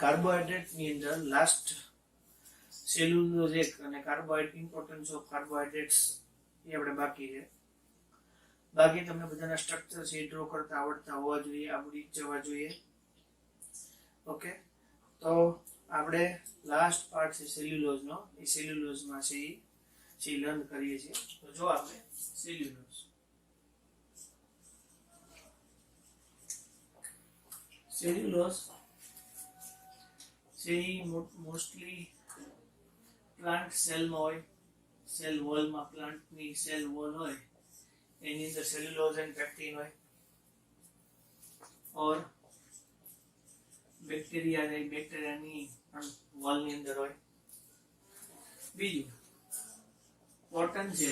Carbohydrate ની અંદર last cellulose અને કાર્બોહાઈડ્રેટ ઇમ્પોર્ટન્સ ઓફ કાર્બોહાઈડ્રેટ્સ એ આપણે બાકી છે. બાકી તમને બધાના સ્ટ્રક્ચર છે ડ્રો કરતા આવડતા હોવા જોઈએ, આવડી જવા જોઈએ. ઓકે, તો આપણે લાસ્ટ પાર્ટ છે સેલ્યુલોઝ નો, એ સેલ્યુલોઝ માં છે એ લર્ન કરીએ છીએ. તો જો આપણે સેલ્યુલોઝ છે મોસ્ટલી પ્લાન્ટ સેલમાં હોય, સેલ વોલમાં, પ્લાન્ટની સેલ વોલ હોય એની અંદર સેલ્યુલોઝ એન્ડ પેક્ટિન હોય, ઓર બેક્ટેરિયાની વોલની અંદર હોય. બીજું કોટન છે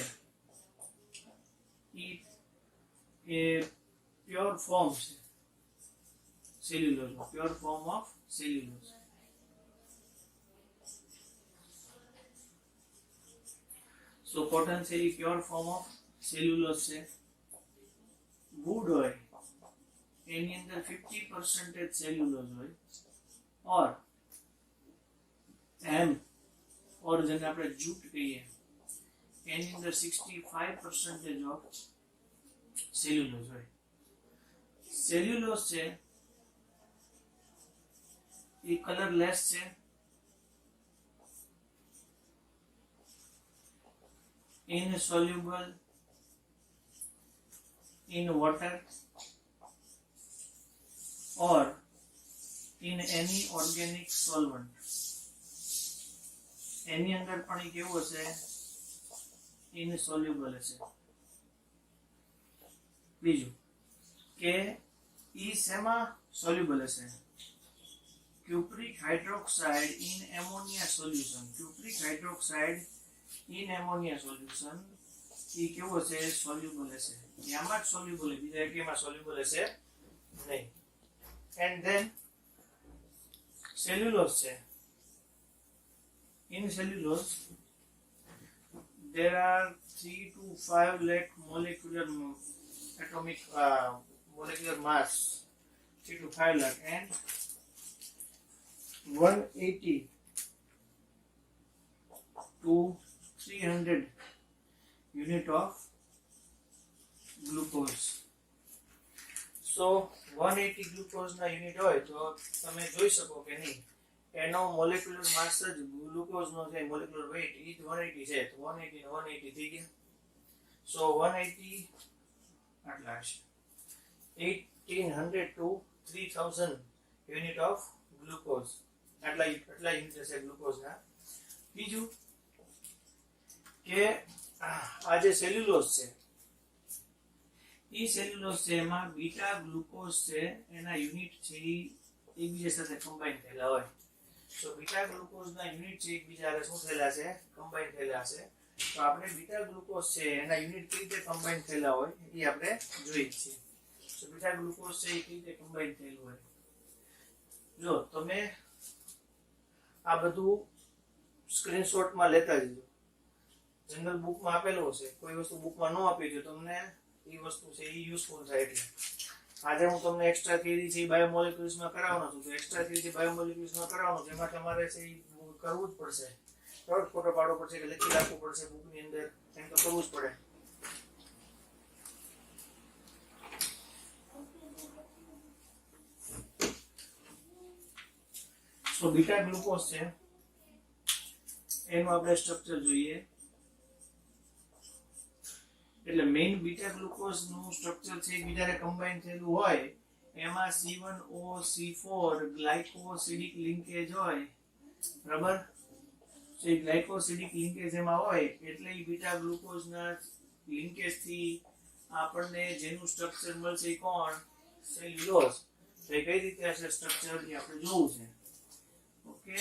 એ પ્યોર ફોર્મ છે cellulose, pure form of cellulose. So cotton છે એ પ્યોર ફોર્મ ઓફ સેલ્યુલોઝ છે. વુડ હોય એની અંદર 50% સેલ્યુલોઝ હોય, ઓર ઓર જેને આપણે જૂટ કહીએ એની અંદર 65% ઓફ સેલ્યુલોઝ હોય. સેલ્યુલોઝ છે એ કલરલેસ છે, insoluble in water or in any organic solvent. એની અંદર પણ એ કેવું હશે? insoluble હશે. બીજું કે ઈ શેમાં સોલ્યુબલ હશે? cupric hydroxide in ammonia solution. cupric hydroxide in ammonia solution એ કેવું હશે? સોલ્યુબલ હશે. આમાં જ સોલ્યુબલ, બીજા એકેમાં સોલ્યુબલ હશે નહીં. એન્ડ ધેન સેલ્યુલોઝ છે. in cellulose there are 3 to 5 lakh molecular mass, 3 to 5 lakh, and 180 to 300 unit of glucose. So 180 glucose ના યુનિટ હોય તો તમે જોઈ શકો કે નહીં, એનો મોલેક્યુલર માસ જ ગ્લુકોઝ નો છે, મોલેક્યુલર વેઇટ ઈ 180 છે, તો 180 ને 180 થઈ ગયા. સો 180 આટલા હશે, 1800 to 3000 યુનિટ ઓફ ગ્લુકોઝ. આટલા યુનિટ હશે ગ્લુકોઝ ના. બીજું કે આ જે સેલ્યુલોઝ છે ઈ સેલ્યુલોઝ છે એમાં બીટા ગ્લુકોઝ છે એના યુનિટ છે એકબીજા સાથે કમ્બાઈન થયેલા હોય. તો બીટા ગ્લુકોઝ ના યુનિટ છે એકબીજા સાથે શું થયેલા છે? કમ્બાઈન થયેલા છે. તો આપણે બીટા ગ્લુકોઝ છે એના યુનિટ કઈ રીતે કમ્બાઈન થયેલા હોય એ આપણે જોઈએ છીએ. તો બીટા ગ્લુકોઝ છે એ કઈ રીતે કમ્બાઈન થયેલું હોય, જો તમે આ બધું સ્ક્રીનશોટમાં લેતા જજો. જનરલ બુકમાં આપેલું હશે, કોઈ વસ્તુ બુકમાં ન આપી તો તમને એ વસ્તુ છે એ યુઝફુલ થાય. એટલે આજે હું તમને એક્સ્ટ્રા થિયરી છે બાયોમોલિક્યુલ્સમાં કરાવવાનો છું, તો એક્સ્ટ્રા થિયરી બાયોમોલિક્યુલ્સમાં કરાવવાનો છે, એમાં તમારે છે એ કરવું જ પડશે. થોડોક ફોટો પાડવો પડશે કે લખી રાખવું પડશે બુકની અંદર, એમ તો કરવું જ પડે. તો બીટા ગ્લુકોઝ છે એનું આપણે સ્ટ્રક્ચર જોઈએ. એટલે મેઇન બીટા ગ્લુકોઝ નું સ્ટ્રક્ચર છે એકબીજાને કમ્બાઈન થયેલું હોય, એમાં C1OC4 ગ્લાયકોસિડિક લિંકેજ હોય, બરાબર? તો એ ગ્લાયકોસિડિક લિંકેજ એમાં હોય એટલે એ બીટા ગ્લુકોઝ ના લિંકેજ થી આપણને જેનું સ્ટ્રક્ચર મળશે એ કોણ? સેલ્યુલોઝ. તો એ કઈ રીતે હશે સ્ટ્રક્ચર એ આપણે જોવું છે. ઓકે,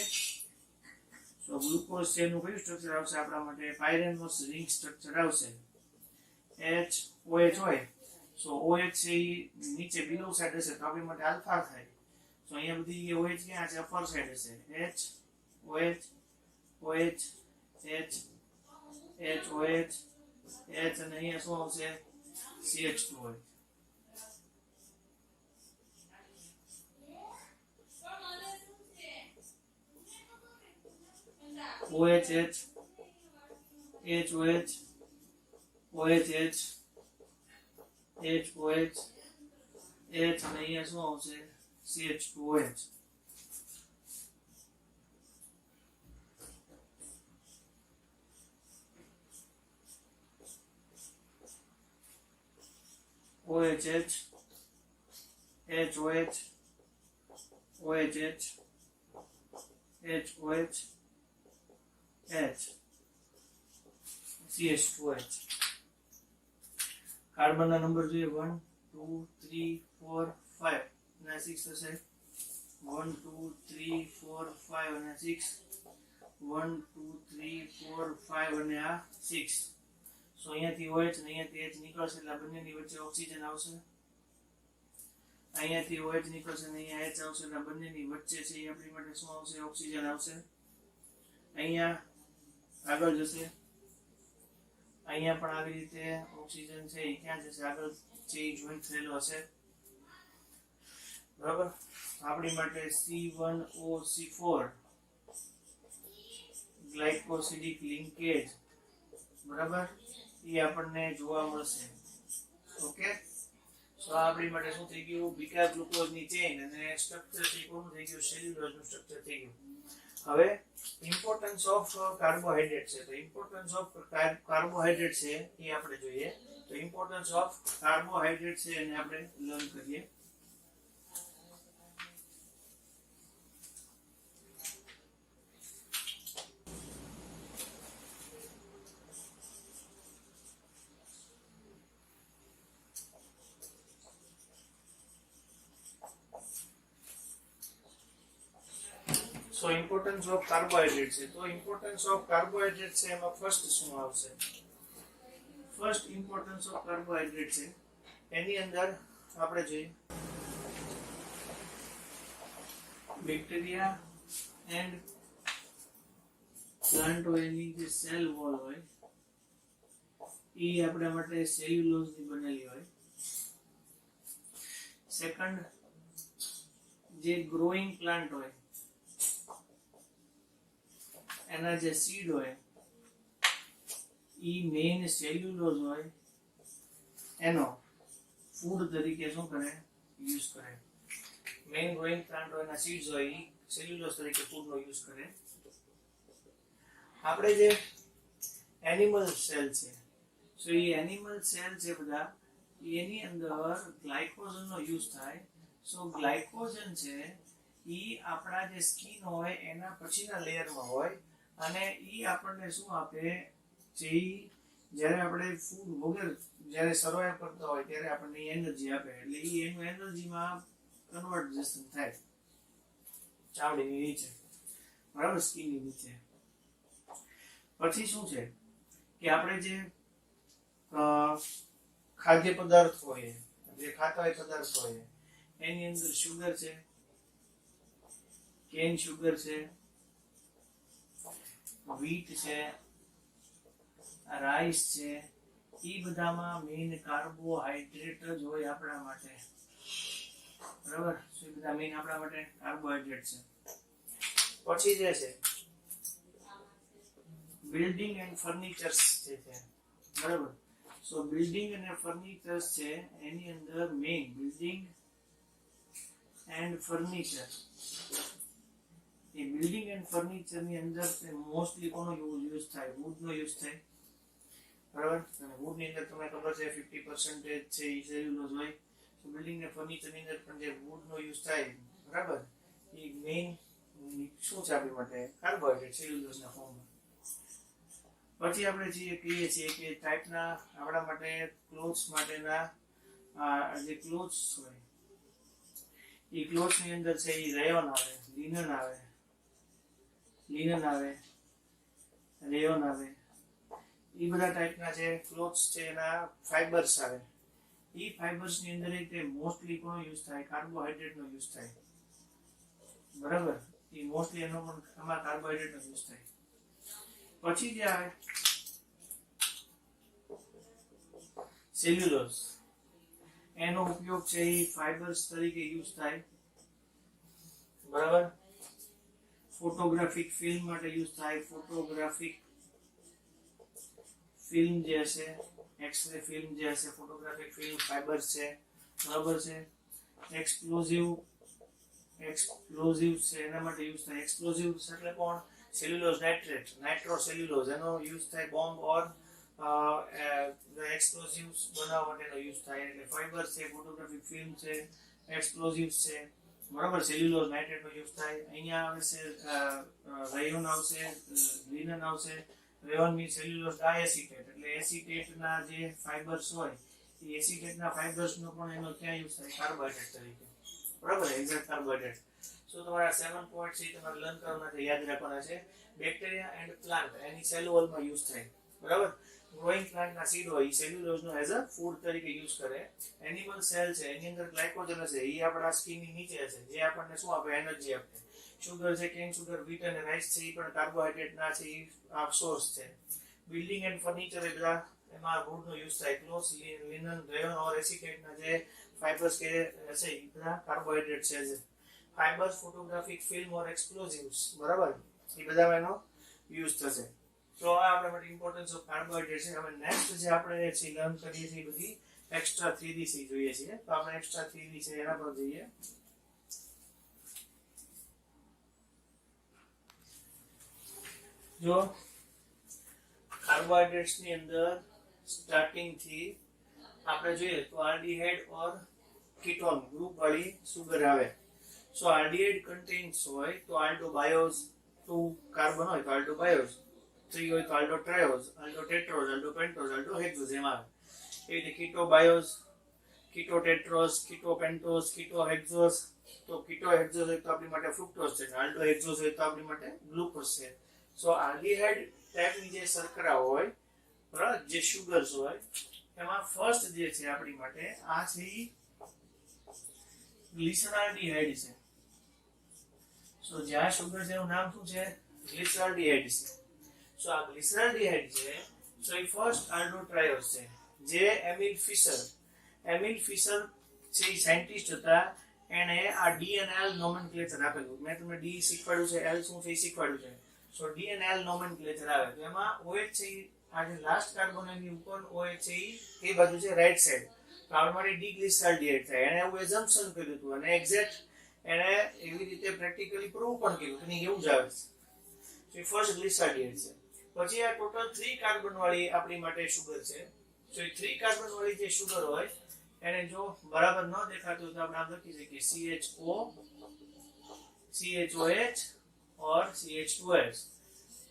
સો ગ્લુકોઝ છે એનું કયું સ્ટ્રક્ચર આવશે આપણા માટે? પાયરેનોસ રિંગ સ્ટ્રક્ચર આવશે. HOH હોય, સો OH છે એ નીચે બિલો સાઈડ હશે તો આપણી માટે આલ્ફા થાય. તો અહીંયા બધી OH ક્યાં છે? અપર સાઈડ હશે. HOH OH H HOH H અને અહીંયા શું આવશે? CH2OH. OHH, HOH, OHH, HOH, H અને અહીંયા શું આવશે CH2OH. OHH, HOH, OHH, HOH, H, CH2H. કાર્બનના નંબર જોઈએ 1 2 3 4 5 અને 6 થશે 1 2 3 4 5 અને 6 1 2 3 4 5 અને આ 6. સો અહીંયાથી OH અને અહીંયાથી H નીકળશે એટલે બંનેની વચ્ચે ઓક્સિજન આવશે. અહીંયાથી OH નીકળશે અને અહીંયા H આવશે એટલે બંનેની વચ્ચે છે એ આપણી માટે શું આવશે ઓક્સિજન આવશે. અહીંયા આગળ જશે અહીંયા પણ આવી રીતે ઓક્સિજન છે એ ક્યાં જશે આગળ છે એ જોઈન્ટ થયેલો હશે બરાબર. આપણી માટે C1OC4 ગ્લાયકોસિડિક લિંકેજ બરાબર એ આપણને જોવા મળશે. ઓકે સો આપણી માટે શું થઈ ગયું બીટા ગ્લુકોઝની ચેઇન અને સ્ટ્રક્ચર છે કોનું થઈ ગયું સેલ્યુલોઝનું સ્ટ્રક્ચર થઈ ગયું. હવે ઇમ્પોર્ટન્સ ઓફ કાર્બોહાઈડ્રેટ છે તો ઇમ્પોર્ટન્સ ઓફ કાર્બોહાઈડ્રેટ છે એ આપણે જોઈએ. તો ઇમ્પોર્ટન્સ ઓફ કાર્બોહાઈડ્રેટ છે એને આપણે લર્ન કરીએ. So importance of carbohydrates છે તો importance of carbohydrates છે એમાં ફર્સ્ટ શું આવશે ફર્સ્ટ importance of carbohydrates છે એની અંદર આપણે જોઈએ બેક્ટેરિયા એન્ડ પ્લાન્ટ હોય એની જે સેલ વોલ હોય એ આપણા માટે સેલ્યુલોઝ ની બનેલી હોય. સેકન્ડ જે ગ્રોઈંગ પ્લાન્ટ હોય એના જે સીડ હોય ઈ મેઇન સેલ્યુલોઝ હોય એનો ફૂડ તરીકે શું કરે યુઝ કરે. મેઇન ગ્રોઈંગ પ્લાન્ટ હોય એના સીડ્સ હોય ઈ સેલ્યુલોઝ તરીકે ફૂડનો યુઝ કરે. આપણે જે એનિમલ સેલ છે સો એ એનિમલ સેલ છે બધા એની અંદર ગ્લાયકોજનનો યુઝ થાય. સો ગ્લાયકોજન છે ઈ આપણા જે સ્કિન હોય એના પછીના લેયરમાં હોય અને ઈ આપણને શું આપે જે જ્યારે આપણે ફૂડ વગર જ્યારે સર્વાઈવ કરતા હોય ત્યારે આપણને એનર્જી આપે એટલે ઈ એનું એનર્જીમાં કન્વર્ઝેશન થાય ચામડીની નીચે બરાબર સ્કિનની નીચે. પછી શું છે કે આપણે જે ખાદ્ય પદાર્થ હોય જે ખાતા હોય પદાર્થ હોય એની અંદર શુગર છે કેન શુગર છે વીટ છે રાઈસ છે એ બધામાં મેઇન કાર્બોહાઈડ્રેટ જ હોય આપણા માટે બરાબર. એ બધા મેઇન આપણા માટે કાર્બોહાઈડ્રેટ છે. પછી જે છે બિલ્ડિંગ એન્ડ ફર્નિચર્સ જે છે બરાબર. સો બિલ્ડિંગ અને ફર્નિચર્સ છે એની અંદર main building and furniture A building and furniture ની અંદર મોસ્ટલી કોનો યુઝ થાય વુડ નો યુઝ થાય બરાબર. અને વુડ ની અંદર તમને ખબર છે 50% છે એ સેલ્યુલોઝ હોય. તો બિલ્ડિંગ ને ફર્નિચર ની અંદર પણ જે વુડ નો યુઝ થાય બરાબર એ મેઇન શું છે આપણી માટે કાર્બોહાઈડ્રેટ સેલ્યુલોઝ ના ફોર્મમાં. પછી આપણે જે કહીએ છીએ કે ટાઈપના આપણા માટે ક્લોથ્સ માટેના જે ક્લોથ્સ હોય એ ક્લોથ્સ ની અંદર છે એ રેયોન આવે લિનન આવે રેયોન આવે એ બધા ટાઈપના જે ક્લોથ્સ છે એના ફાઈબર્સ આવે. એ ફાઈબર્સ ની અંદર તે મોસ્ટલી કોનો યુઝ થાય કાર્બોહાઈડ્રેટ નો યુઝ થાય બરાબર. એ મોસ્ટલી એનો પણ આમાં કાર્બોહાઈડ્રેટ નો યુઝ થાય. પછી જે આવે સેલ્યુલોઝ એનો ઉપયોગ છે એ ફાઈબર્સ તરીકે યુઝ થાય બરાબર. ફોટો ફોટોગ્રાફિક ફિલ્મ માટે યુઝ થાય. ફોટોગ્રાફિક ફિલ્મ જે હશે, એક્સ-રે ફિલ્મ જે હશે, ફોટોગ્રાફિક ફિલ્મ ફાઇબર્સ છે, બરાબર છે. એક્સપ્લોઝિવ છે એના માટે યુઝ થાય. એક્સપ્લોઝિવ એટલે કોણ? સેલ્યુલોઝ નાઇટ્રેટ, નાઇટ્રો સેલ્યુલોઝ, એનો યુઝ થાય બોમ્બ ઓર એક્સપ્લોઝિવ્સ બનાવવા માટેનો યુઝ થાય. એટલે ફાઇબર્સ છે, ફોટોગ્રાફિક ફિલ્મ છે, એક્સપ્લોઝિવ્સ છે, બરાબર. સેલ્યુલોઝ નાઇટ્રેટનો યુઝ થાય. અહીંયા આવે છે રેયોન આવશે, લિનન આવશે. રેયોન મીન્સ સેલ્યુલોઝ ડાયએસિટેટ, એટલે એસિટેટના જે ફાઇબર્સ હોય એ એસિટેટના ફાઇબર્સનો પણ એનો ક્યાં યુઝ થાય? કાર્બોહાઈડ્રેટ તરીકે, બરાબર. Exact carbohydrate. સો તમારા 7 પોઈન્ટ છે તમારે લર્ન કરવાના છે, યાદ રાખવાના છે. બેક્ટેરિયા એન્ડ પ્લાન્ટ એની સેલ વોલમાં યુઝ થાય, બરાબર. ગ્રોઈંગ પ્લાન્ટના સીડ હોય એ સેલ્યુલોઝનો એઝ અ ફૂડ તરીકે યુઝ કરે. એનિમલ સેલ છે એની અંદર ગ્લાયકોજન હશે, એ આપણા સ્કિનની નીચે હશે, જે આપણને શું આપે? એનર્જી આપે. શુગર છે, કેન શુગર, વ્હીટ અને રાઈસ છે, એ પણ કાર્બોહાઈડ્રેટના છે, એ સોર્સ છે. બિલ્ડિંગ એન્ડ ફર્નિચર એ બધા એમાં વુડનો યુઝ થાય. ક્લોથ, લિનન, રેયોન ઓર એસિટેટના જે ફાઇબર્સ કે હશે એ બધા કાર્બોહાઈડ્રેટ છે. ફાઇબર્સ, ફોટોગ્રાફિક ફિલ્મ ઓર એક્સપ્લોઝિવ્સ, બરાબર, એ બધામાં એનો યુઝ થશે. તો આ આપણા માટે ઇમ્પોર્ટન્સ ઓફ કાર્બોહાઈડ્રેટ છે. હવે નેક્સ્ટ જે આપણે છે લર્ન કરીએ છીએ બધી એક્સ્ટ્રા થિયરી છે જોઈએ છીએ. તો આપણે એક્સ્ટ્રા થિયરી છે એના પર જઈએ. જો કાર્બોહાઈડ્રેટ્સ ની અંદર સ્ટાર્ટિંગ થી આપણે જોઈએ તો આલ્ડીહાઇડ ઓર કીટોન ગ્રુપ વાળી સુગર આવે. સો આલ્ડીહાઇડ કન્ટેન્સ હોય તો આલ્ડોબાયોઝ, 2 કાર્બન હોય તો આલ્ડોબાયોઝ, 3 હોય તો આલ્ડોટ્રાયોઝ, આલ્ડોટેટ્રોઝ, આલ્ડોપેન્ટોઝ, આલ્ડોહેક્ઝોઝ એમ આવે. એ રીતે કીટોબાયોઝ, કીટોટેટ્રોઝ, કીટોપેન્ટોઝ, કીટોહેક્ઝોઝ. તો કીટોહેક્ઝોઝ હોય તો આપણી માટે ફ્રુક્ટોઝ છે, આલ્ડોહેક્ઝોઝ હોય તો આપણી માટે ગ્લુકોઝ છે. સો આલ્ડીહાઇડ ટાઈપની જે શર્કરા હોય, બરાબર, જે શુગર્સ હોય એમાં ફર્સ્ટ જે છે આપણી માટે આ છે ગ્લિસરાલ્ડીહાઇડ છે. સો જે આ શુગર છે એનું નામ શું છે? ગ્લિસરાલ્ડીહાઇડ છે. સો આ ગ્લિસરાલ્ડીહાઇડ છે, સો એ ફર્સ્ટ આલ્ડોટ્રાયોઝ છે. જે એમિલ ફિશર છે, સાયન્ટિસ્ટ હતા, એને આ ડી અને એલ નોમેનક્લેચર આપેલું. મેં તમને ડી શીખવાડ્યું છે, એલ શું છે એ શીખવાડ્યું છે. સો ડી અને એલ નોમેનક્લેચર આવે તો એમાં OH છે, આ જે લાસ્ટ કાર્બન એની ઉપર OH છે એ બાજુ છે રાઈટ સાઈડ, તો આપણે માટે ડીગ્લિસરાલ્ડીહાઇડ થાય. એને એવું એઝમ્પશન કર્યું હતું અને એક્ઝેક્ટ એને એવી રીતે પ્રેક્ટિકલી પ્રૂવ પણ કર્યું કે નહીં એવું જ આવે છે. સો ફર્સ્ટ ગ્લિસરાલ્ડીહાઇડ છે. પછી આ ટોટલ 3 કાર્બન વાળી આપણી માટે શુગર છે. સો એ 3 કાર્બન વાળી જે શુગર હોય એને જો બરાબર ન દેખાતું હોય તો આપણે આમ લખી શકીએ CHO, CHOH ઓર CH2S.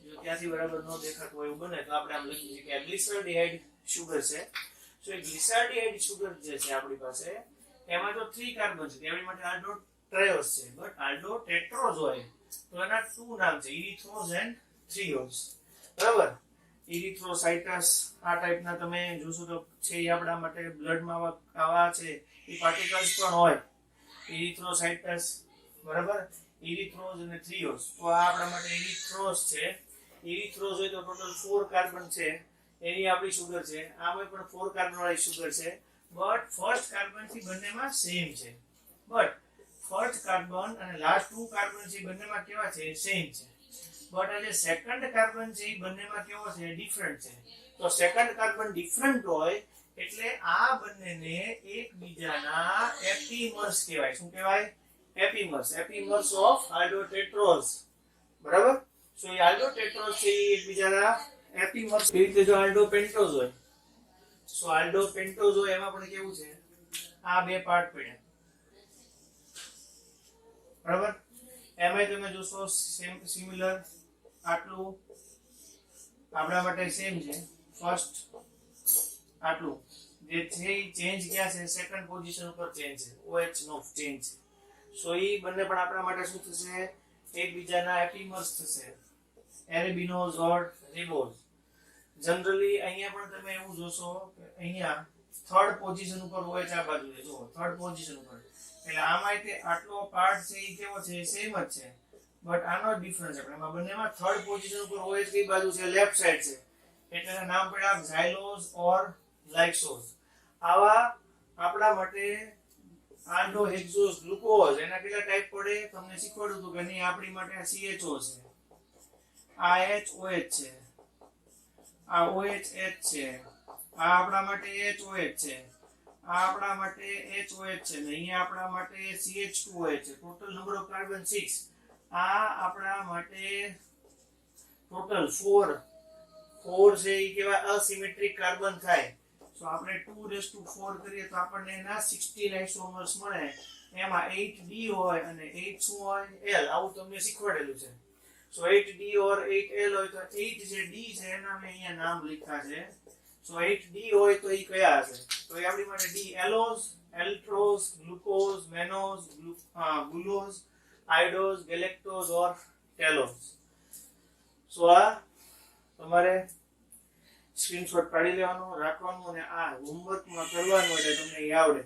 જો ત્યાંથી બરાબર ન દેખાતું હોય એવું બને તો આપણે આમ લખી શકીએ કે ગ્લિસરાલ્ડીહાઇડ શુગર છે. સો એ ગ્લિસરાલ્ડીહાઇડ શુગર જે છે આપણી પાસે એમાં તો 3 કાર્બન છે, આપણી માટે આલ્ડોટ્રાયોઝ છે. બટ આલ્ડોટેટ્રોઝ હોય તો એના 2 નામ છે, ઇરિથ્રોઝ એન્ડ થ્રીયોઝ, બરાબર. ઇરિથ્રોસાઇટસ આ ટાઈપના તમે જોશો તો છે એ આપણા માટે બ્લડમાં આવા છે એ પાર્ટિકલ્સ પણ હોય, ઇરિથ્રોસાઇટસ, બરાબર. ઇરિથ્રોઝ અને થ્રીયોઝ, તો આ આપણા માટે ઇરિથ્રોઝ છે. ઇરિથ્રોઝ હોય તો ટોટલ 4 કાર્બન છે, એની આપણી શુગર છે. આમાં પણ 4 કાર્બન વાળી શુગર છે. બટ ફર્સ્ટ કાર્બન થી બંનેમાં સેમ છે. બટ ફર્સ્ટ કાર્બન અને લાસ્ટ 2 કાર્બન છે બંનેમાં કેવા છે? સેમ છે. બટ આ જે સેકન્ડ કાર્બન છે એ બંનેમાં કેવો છે? ડિફરન્ટ છે. તો સેકન્ડ કાર્બન ડિફરન્ટ હોય એટલે આ બંનેને એકબીજાના એપીમર્સ કહેવાય. શું કહેવાય? એપીમર્સ ઓફ આલ્ડોટેટ્રોઝ, બરાબર. સો એ આલ્ડોટેટ્રોઝ છે એકબીજાના એપીમર્સ. એ રીતે જો આલ્ડોપેન્ટોઝ હોય, સો આલ્ડોપેન્ટોઝ હોય એમાં પણ કેવું છે? આ બે પાર્ટ પડ્યા, બરાબર. એમાં તમે જોશો સિમિલર, આટલું આપણા માટે સેમ છે. ફર્સ્ટ આટલું જે છે એ ચેન્જ ક્યાં છે? સેકન્ડ પોઝિશન ઉપર ચેન્જ છે, OH નો ચેન્જ છે. સો એ બંને પણ આપણા માટે શું થશે? એકબીજાના એપીમર્સ થશે, એરેબિનોઝ ઓર રિબોઝ. જનરલી અહીંયા પણ તમે એવું જોશો કે અહીંયા થર્ડ પોઝિશન ઉપર OH આ બાજુ છે, જો થર્ડ પોઝિશન ઉપર. એટલે આમાં તે આટલો પાર્ટ છે એ કેવો છે? સેમ જ છે. બટ આનો ડિફરન્સ છે. એમાં બંનેમાં થર્ડ પોઝિશન ઉપર OH કઈ બાજુ છે? લેફ્ટ સાઈડ છે. એટલે એના નામ પડ્યા ઝાયલોઝ ઓર લાઇક્સોઝ. આવા આપણા માટે આલ્ડોહેક્સોસ ગ્લુકોઝ એના કેટલા ટાઈપ પડે તમને શીખવાડ્યું હતું કે નહીં આપણી માટે આ CHO છે આ HOH છે આ OH છે આ આપણા માટે HOH છે આ આપણા માટે HOH છે ને અહીંયા આપણા માટે CH2OH છે ટોટલ નંબર ઓફ કાર્બન 6 આ આપણા માટે ટોટલ 4 છે એ કેવા અસિમેટ્રિક કાર્બન થાય તો આપણે 2 કરીએ તો આપણને એના 16 આઇસોમર્સ મળે એમાં 8D હોય અને 8 શું હોય L આવું તમને શીખવાડેલું છે સો 8D or 8L હોય તો 8 જે D છે એના મેં અહીંયા નામ લખ્યા છે સો 8D હોય તો એ કયા હશે તો એ આપણી માટે D એલોઝ એલ્ટ્રોઝ ગ્લુકોઝ મેનોઝ ગ્લુકોઝ આઇડોઝ ગેલેક્ટોઝ ઓર ટેલોઝ સો આ તમારે સ્ક્રીનશોટ પાડી લેવાનો રાખવાનો અને આ હોમવર્કમાં કરવાનું એટલે તમને એ આવડે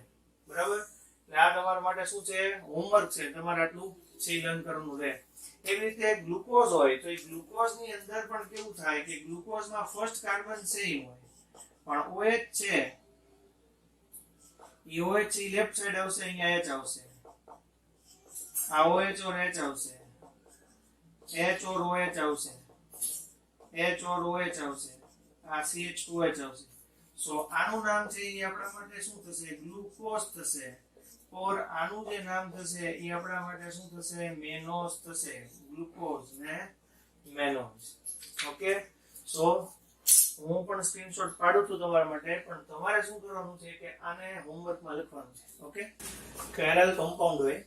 બરાબર એટલે આ તમારા માટે શું છે હોમવર્ક છે તમારે આટલું સી લર્ન કરવાનું રહે એવી રીતે ગ્લુકોઝ હોય તો એ ગ્લુકોઝની અંદર પણ કેવું થાય કે ગ્લુકોઝમાં ફર્સ્ટ કાર્બન સેમ હોય પણ OH છે એ OH એ લેફ્ટ સાઈડ આવશે અહીંયા H આવશે આ OH ઓર H આવશે H ઓર OH આવશે H ઓર OH આવશે આ CH2H આવશે સો આનું નામ છે એ આપણા માટે શું થશે ગ્લુકોઝ થશે ઓર આનું જે નામ થશે એ આપણા માટે શું થશે મેનોઝ થશે ગ્લુકોઝ ને મેનોઝ ઓકે સો હું પણ સ્ક્રીનશોટ પાડું છું તમારા માટે પણ તમારે શું કરવાનું છે કે આને હોમવર્કમાં લખવાનું છે ઓકે કેરલ કમ્પાઉન્ડ હોય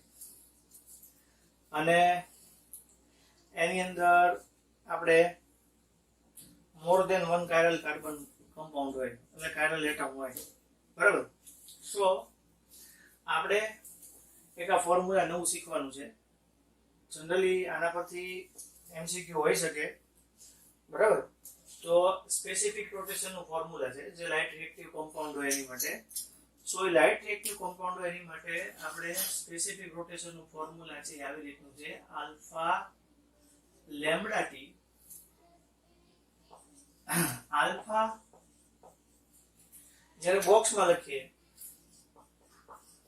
અને એની અંદર આપણે more than one chiral carbon compound હોય એટલે કાયરલ એટમ હોય બરાબર સો આપણે એક આ ફોર્મ્યુલા નવું શીખવાનું છે જનરલી આના પરથી MCQ હોઈ શકે બરાબર તો સ્પેસિફિક રોટેશનનું ફોર્મ્યુલા છે જે લાઇટ રિએક્ટિવ કમ્પાઉન્ડ હોય એની માટે સો એ લાઇટ રિએક્ટિવ કમ્પાઉન્ડ હોય એની માટે આપણે સ્પેસિફિક રોટેશનનું ફોર્મ્યુલા છે આવી રીતનું છે આલ્ફા લેમ્બડા ટી આલ્ફા જ્યારે બોક્સમાં લખીએ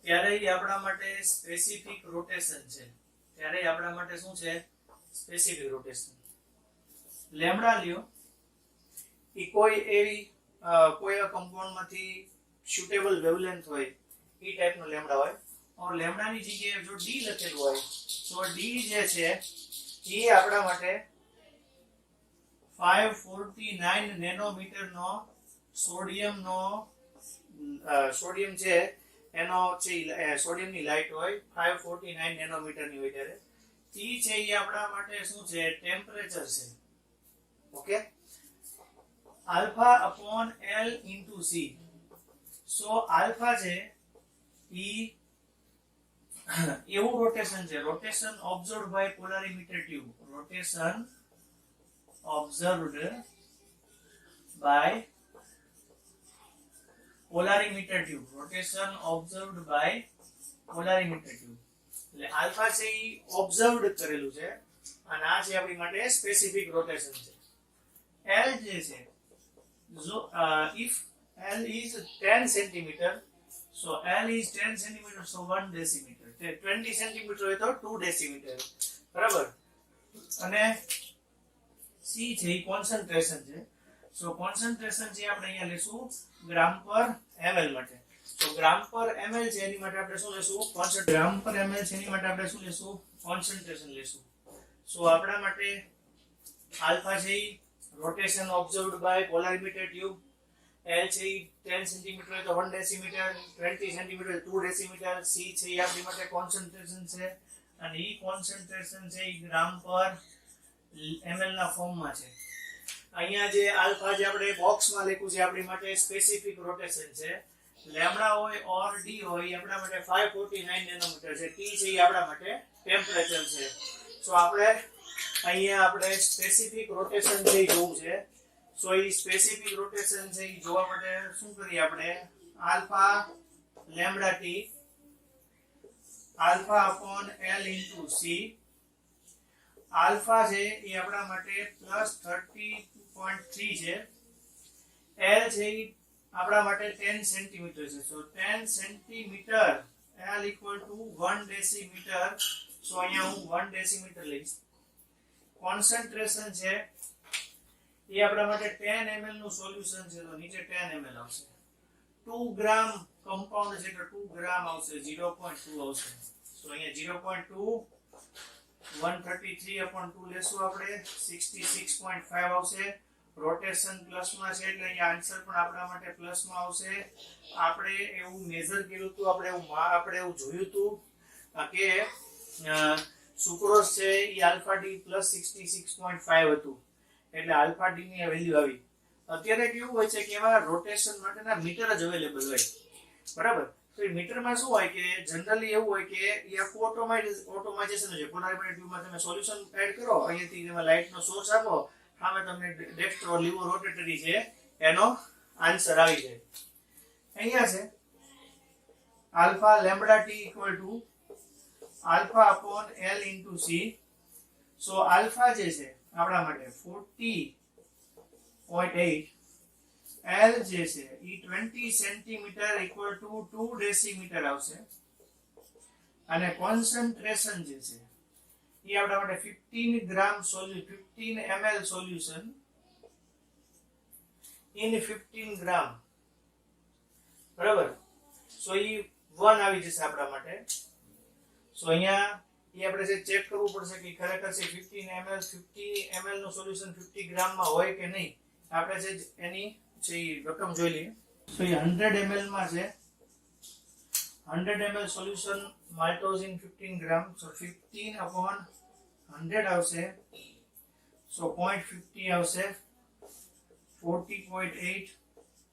ત્યારે એ આપણા માટે સ્પેસિફિક રોટેશન છે ત્યારે આપણા માટે શું છે સ્પેસિફિક રોટેશન લેમ્બડા લ્યો એ કોઈ એવી કોઈ કમ્પાઉન્ડમાંથી સુટેબલ વેવલેન્થ હોય એ ટાઈપનો લેમ્બડા હોય ઓર લેમ્બડાની જગ્યાએ જો ડી લખેલું હોય તો ડી જે છે એ આપણા માટે 549 નેનોમીટર નો સોડિયમ છે એનો છે સોડિયમની લાઇટ હોય 549 નેનોમીટર ની હોય ત્યારે ટી છે એ આપણા માટે શું છે ટેમ્પરેચર છે okay alpha upon L into C so alpha છે ઈ એવું રોટેશન છે rotation observed by polarimeter tube rotation observed by polarimeter tube rotation observed by polarimeter tube એટલે આલ્ફા છે ઈ ઓબ્ઝર્વડ કરેલું છે અને આ છે આપણી માટે સ્પેસિફિક રોટેશન છે L જે છે જો if L is 10 cm so L is 10 cm so 1 decimeter 20 cm હોય તો 2 decimeter બરાબર અને C છે એ કોન્સન્ટ્રેશન છે સો કોન્સન્ટ્રેશન છે આપણે અહીંયા લેશું ગ્રામ પર ml માટે તો ગ્રામ પર ml છે એની માટે આપણે શું લેશું ગ્રામ પર ml છે એની માટે આપણે શું લેશું કોન્સન્ટ્રેશન લેશું સો આપણા માટે આલ્ફા છે rotation observed by polarimeter tube L છે 10 cm હોય તો 1 decimeter 20 cm 2 decimeter C છે એ આપણી માટે કોન્સન્ટ્રેશન છે અને ઈ કોન્સન્ટ્રેશન છે એ ગ્રામ પર ml ના ફોર્મમાં છે અહીંયા જે આલ્ફા જે આપણે બોક્સમાં લખ્યું છે આપણી માટે સ્પેસિફિક રોટેશન છે લેમ્બડા હોય ઓર ડી હોય એ આપણા માટે 549 નેનોમીટર છે ટી છે એ આપણા માટે ટેમ્પરેચર છે સો આપણે અહીંયા આપણે સ્પેસિફિક રોટેશન છે એ જોવું છે સો એ સ્પેસિફિક રોટેશન છે એ જોવા માટે શું કરીએ આપણે alpha lambda T alpha upon L into C alpha છે એ આપણા માટે +30.3 છે L છે એ આપણા માટે 10 સેન્ટીમીટર છે સો 10 centimetre L equal to 1 decimeter. So અહીંયા હું 1 decimeter લઈશ. કોન્સન્ટ્રેશન છે એ આપણા માટે 10 ml નું સોલ્યુશન છે તો નીચે 10 ml આવશે. 2 ગ્રામ કમ્પાઉન્ડ છે તો 2 ગ્રામ આવશે, 0.2 આવશે. તો અહીંયા 0.2 133/2 લેશું આપણે, 66.5 આવશે. રોટેશન પ્લસ માં છે એટલે અહીંયા આન્સર પણ આપણા માટે પ્લસ માં આવશે. આપણે એવું મેઝર કર્યું હતું, આપણે એવું જોયું હતું કે સુક્રોઝ છે એ આલ્ફા ડી પ્લસ 66.5 હતું એટલે આલ્ફા ડી ની વેલ્યુ આવી. અત્યારે કેવું હોય છે કે એવા રોટેશન માટેના મીટર જ અવેલેબલ હોય, બરાબર? તો એ મીટરમાં શું હોય કે જનરલી એવું હોય કે એ આખું ઓટોમાઇઝેશન છે. પોલારિમેટ્રિક ટ્યુબમાં તમે સોલ્યુશન એડ કરો, અહીંયાથી તમે લાઇટનો સોર્સ આપો, આમાં તમને ડેક્સ્ટ્રો લીવો રોટેટરી છે એનો આન્સર આવી જાય. અહીંયા છે alpha lambda T equal to alpha upon L into C. So alpha જે છે આપણા માટે 40.8, L જે છે એ 20 સેન્ટીમીટર ઇક્વલ ટુ 2 ડેસીમીટર આવશે અને કોન્સન્ટ્રેશન જે છે એ આપણા માટે 15 ગ્રામ 15 ml સોલ્યુશન ઇન 15 ગ્રામ, બરાબર? સો એ 1 આવી જશે આપણા માટે. સો અહીંયા એ આપણે ચેક કરવું પડશે કે ખરેખર છે 15 ml નું સોલ્યુશન 50 ગ્રામમાં હોય કે નહીં. આપણે છે એની છે રકમ જોઈ લઈએ. સો એ 100 ml માં છે, 100 ml સોલ્યુશન માલ્ટોઝ ઇન 15 ગ્રામ. સો 15/100 આવશે. સો 0.50 આવશે, 40.8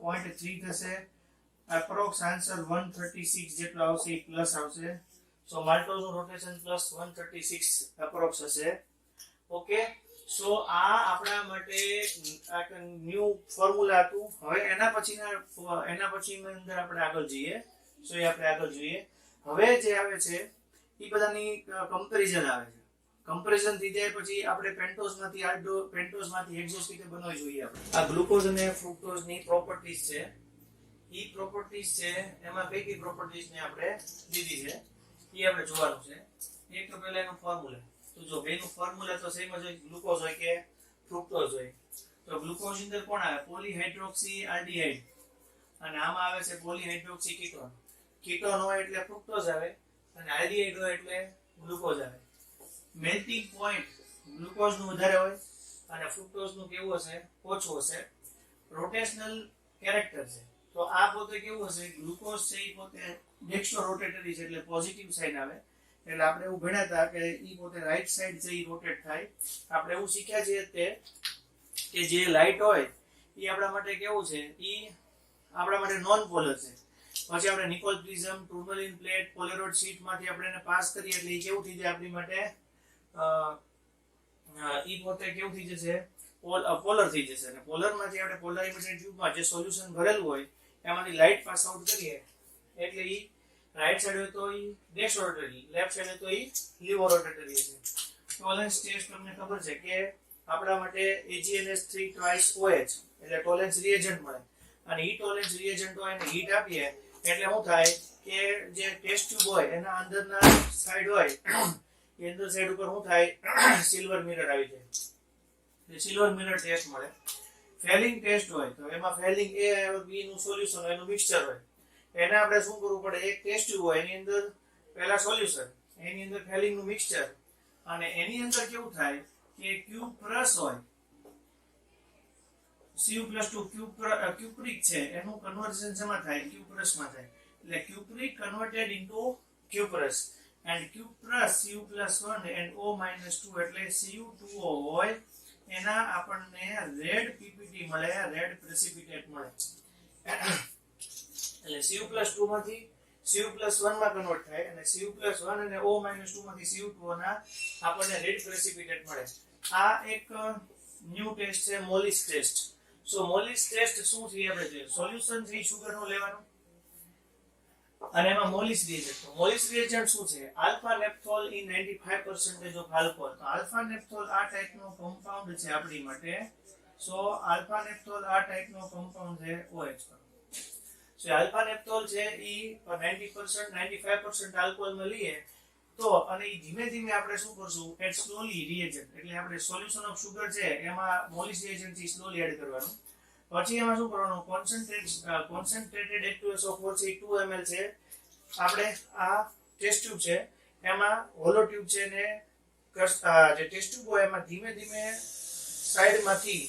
0.3 થશે. એપ્રોક્સ આન્સર 136 જેટલો આવશે, પ્લસ આવશે. સો માલ્ટોઝ નું રોટેશન પ્લસ 136 એપ્રોક્સ હશે. ઓકે, સો આ આપણા માટે એક ન્યુ ફોર્મ્યુલા હતું. હવે એના પછીની અંદર આપણે આગળ જઈએ. સો એ આપણે આગળ જોઈએ. હવે જે આવે છે એ બધાની કમ્પેરિઝન આવે છે. કમ્પેરિઝન થઈ જાય પછી આપણે પેન્ટોઝમાંથી એક્ઝોસ્ટ રીતે બનાવવી જોઈએ. આપણે આ ગ્લુકોઝ અને ફ્રુક્ટોઝ ની પ્રોપર્ટીઝ છે. ઈ પ્રોપર્ટીઝ છે એમાં કઈ કઈ પ્રોપર્ટીઝ ને આપણે લીધી છે એ આપણે જોવાનું છે. એક તો પહેલા એનું ફોર્મ્યુલા. તો જો બેનું ફોર્મ્યુલા તો સેમ જ હોય, ગ્લુકોઝ હોય કે ફ્રુક્ટોઝ હોય. તો ગ્લુકોઝ ની અંદર કોણ આવે? પોલીહાઇડ્રોક્સી આલ્ડીહાઇડ, અને આમાં આવે છે પોલીહાઇડ્રોક્સી કીટોન. કીટોન હોય એટલે ફ્રુક્ટોઝ આવે અને આલ્ડીહાઇડ હોય એટલે ગ્લુકોઝ આવે. મેલ્ટિંગ પોઈન્ટ ગ્લુકોઝ નું વધારે હોય અને ફ્રુક્ટોઝ નું કેવું હશે? ઓછું હશે. રોટેશનલ કેરેક્ટર છે. તો આ પોતે કેવું હશે? ગ્લુકોઝ છે એ પોતે ડેક્સ્ટ્રો રોટેટરી છે એટલે પોઝિટિવ સાઈડ આવે. એટલે આપણે એવું ભણ્યા હતા કે ઈ પોતે રાઈટ સાઈડ છે ઈ રોટેટ થાય. આપણે એવું શીખ્યા છીએ કે જે લાઇટ હોય એ આપણા માટે કેવું છે? ઈ આપણા માટે નોન પોલર છે. પછી આપણે Nicol prism, tourmaline plate, Polaroid sheet માંથી આપણે એને પાસ કરીએ એટલે ઈ કેવું થઈ જાય આપણી માટે? ઈ પોતે કેવું થઈ જશે? પોલર થઈ જશે. અને પોલર માંથી આપણે પોલારિમેટ્રિક ટ્યુબમાં જે સોલ્યુશન ભરેલું હોય એમાંથી લાઇટ પાસ આઉટ કરીએ એટલે ઈ રાઈટ સાઈડ હોય તો ઈ ડેક્સ્ટ્રો રોટેટરી, લેફ્ટ સાઈડ હોય તો ઈ લીવો રોટેટરી છે. ટોલેન્સ ટેસ્ટ તમને ખબર છે કે આપણા માટે AgNH3 twice OH એટલે ટોલેન્સ રિએજન્ટ મળે. અને ઈ ટોલેન્સ રિએજન્ટ હોય અને હીટ આપીએ એટલે શું થાય કે જે ટેસ્ટ ટ્યુબ હોય એના અંદરના સાઈડ હોય એ અંદર સાઈડ ઉપર શું થાય? સિલ્વર મિરર આવી જાય. એટલે સિલ્વર મિરર ટેસ્ટ મળે. ફેલિંગ ટેસ્ટ હોય તો એમાં ફેલિંગ A અને B નું સોલ્યુશન હોય, એનું મિક્સચર હોય. એને આપણે શું કરવું પડે? એક ટેસ્ટ ટ્યુબ હોય એની અંદર પહેલા સોલ્યુશન, એની અંદર ફેલિંગ નું મિક્સચર, અને એની અંદર કેવું થાય કે ક્યુપ્રસ હોય, Cu+2 ક્યુપ્રિક છે એનું કન્વર્ઝન શેમાં થાય? ક્યુપ્રસમાં થાય. એટલે cupric converted into cuprous, and cuprous Cu+1 and O-2 એટલે Cu2O હોય. એના આપણને રેડ પીપીટી મળે, રેડ પ્રેસિપિટેટ મળે. એટલે Cu+2 માંથી Cu+1 માં કન્વર્ટ થાય અને Cu+1 અને O-2 માંથી Cu2O ના આપણને રેડ પ્રેસિપિટેટ મળે. આ એક ન્યુ ટેસ્ટ છે, મોલિસ ટેસ્ટ. સો મોલિસ ટેસ્ટ શું છે આપણે જોઈએ. સોલ્યુશન છે સુગર નું લેવાનું અને એમાં મોલિસ રિએજન્ટ. તો મોલિસ રિએજન્ટ શું છે? Alpha naphthol in 95% of alcohol. તો આલ્ફા નેપ્થોલ આ ટાઈપનો કમ્પાઉન્ડ છે આપણી માટે. સો આલ્ફા નેપ્થોલ આ ટાઈપનો કમ્પાઉન્ડ છે OH. સો આલ્ફા નેપ્થોલ છે ઈ 90% 95% આલ્કોહોલમાં લઈએ તો અને ઈ ધીમે ધીમે આપણે શું કરશું એડ સ્લોલી રિએજન્ટ એટલે આપણે સોલ્યુશન ઓફ સુગર છે એમાં મોલિસ રિએજન્ટ થી સ્લોલી એડ કરવાનું પછી એમાં શું કરવાનું કોન્સન્ટ્રેટેડ H2SO4 છે 2 ml છે આપણે આ ટેસ્ટ ટ્યુબ છે એમાં હોલો ટ્યુબ છે ને જે ટેસ્ટ ટ્યુબ હોય એમાં ધીમે ધીમે સાઈડમાંથી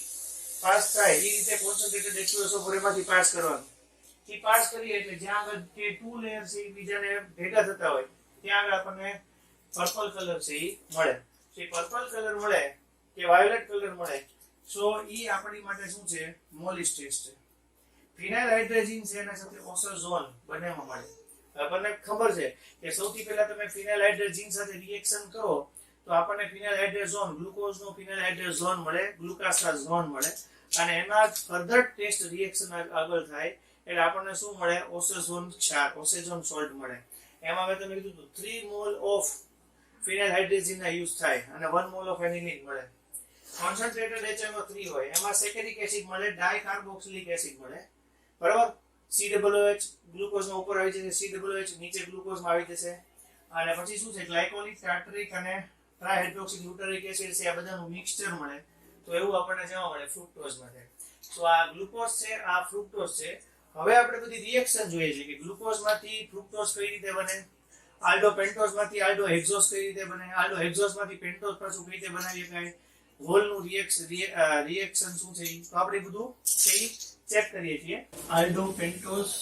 પાસ થાય એ રીતે કોન્સન્ટ્રેટેડ H2SO4 એમાંથી પાસ કરવાનું એ પાસ કરીએ એટલે જ્યાં આગળ કે 2 લેયર છે એ બીજાને ભેગા થતા હોય ત્યાં આગળ આપણને પર્પલ કલર છે એ મળે તો એ પર્પલ કલર મળે કે વાયોલેટ કલર મળે સો એ આપણી માટે શું છે મોલિસ ટેસ્ટ છે ફિનાઇલ હાઇડ્રોજન છે એના સાથે ઓસોઝોન બંનેમાં મળે આપણને ખબર છે કે સૌથી પહેલા તમે ફિનાઇલ હાઇડ્રોજન સાથે રિએક્શન કરો તો આપણને ફિનાઇલ હાઇડ્રોઝોન ગ્લુકોઝનો ફિનાઇલ હાઇડ્રોઝોન મળે ગ્લુકાસાઝોન મળે અને એના ફર્ધર ટેસ્ટ રિએક્શન આગળ થાય એટલે આપણને શું મળે ઓસોઝોન ક્ષાર ઓસોઝોન સોલ્ટ મળે એમાં મેં તમને કીધું 3 મોલ ઓફ ફિનાઇલ હાઇડ્રોજન ના યુઝ થાય અને 1 મોલ ઓફ એનિલિન મળે કોન્સન્ટ્રેટેડ HNO3 હોય એમાં સેકેરિક એસિડ મળે ડાયકાર્બોક્સિલિક એસિડ મળે બરાબર COOH ગ્લુકોઝ માં ઉપર આવી જશે COOH નીચે ગ્લુકોઝ માં આવી જશે અને પછી શું છે ગ્લાયકોલિક ટાર્ટરિક અને ટ્રાયહાઇડ્રોક્સી ગ્લુટારિક એસિડ છે આ બધાનું મિક્સચર મળે તો એવું આપણને જોવા મળે ફ્રુક્ટોઝ માંથી તો આ ગ્લુકોઝ છે આ ફ્રુક્ટોઝ છે હવે આપણે બધી રિએક્શન જોઈએ છે કે ગ્લુકોઝ માંથી ફ્રુક્ટોઝ કઈ રીતે બને આલ્ડો પેન્ટોઝ માંથી આલ્ડો હેક્સોઝ કઈ રીતે બને આલ્ડો હેક્સોઝ માંથી પેન્ટોઝ પાછું કઈ રીતે બનાવી શકાય હોલ નું રિએક્શન શું છે તો આપણે બધું છે ચેક કરીએ છીએ aldo pentose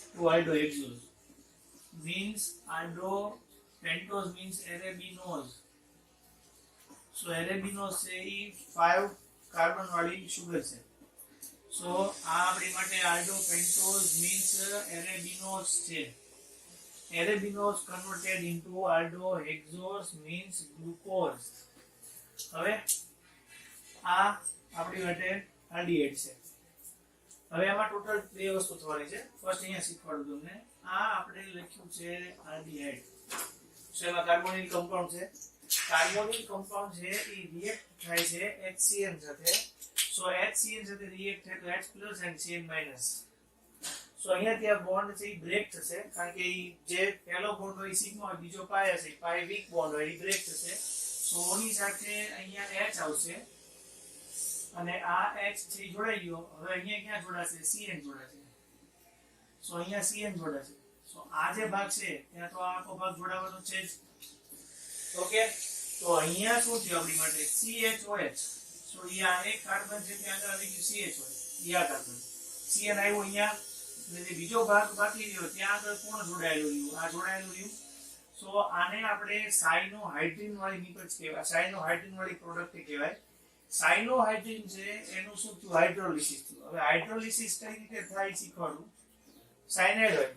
to aldo hexose means aldo pentose means arabinose so arabinose છે ઈ 5 કાર્બન વાળી સુગર છે so આ આપણી માટે aldo pentose means arabinose છે arabinose converted into aldo hexose means glucose હવે આ આપણી માટે aldehyde છે હવે આમાં ટોટલ બે વસ્તુ થવાની છે ફર્સ્ટ અહીંયા શીખવાડું તમને આ આપણે લખ્યું છે આલ્ડીહાઇડ સો એમાં કાર્બોનિલ કમ્પાઉન્ડ છે કાર્બોનિલ કમ્પાઉન્ડ છે એ રિએક્ટ થાય છે HCN સાથે સો HCN સાથે રિએક્ટ થાય તો H+ and CN- સો અહીંયા ત્યાં બોન્ડ છે એ બ્રેક થશે કારણ કે જે પહેલો બોન્ડ હોય સિગ્મા હોય બીજો પાઈ હશે પાઈ વીક બોન્ડ હોય એ બ્રેક થશે સો ઓની સાથે અહીંયા H આવશે અને આ H છે જોડાઈ ગયો હવે અહીંયા ક્યાં જોડાશે CN જોડાશે સો અહીંયા CN જોડાશે સો આ જે ભાગ છે ત્યાં તો આખો ભાગ જોડાવાનો છે જ ઓકે તો અહીંયા શું થયું આપણી માટે CHOH સો અહીંયા એક કાર્બન છે ત્યાં આગળ આવી ગયું CHOH યા કાર્બન CN આવ્યો અહીંયા એટલે બીજો ભાગ બાકી રહ્યો ત્યાં આગળ કોણ જોડાયેલું રહ્યું આ જોડાયેલું રહ્યું સો આને આપણે સાયનોહાઇડ્રીન વાળી નિપજ કહેવાય સાયનોહાઇડ્રીન વાળી પ્રોડક્ટ કહેવાય સાયનોહાઇડ્રીન છે એનું શું થયું હાઇડ્રોલિસિસ થયું હવે હાઇડ્રોલિસિસ કઈ રીતે થાય શીખવાડું સાયનાઇડ હોય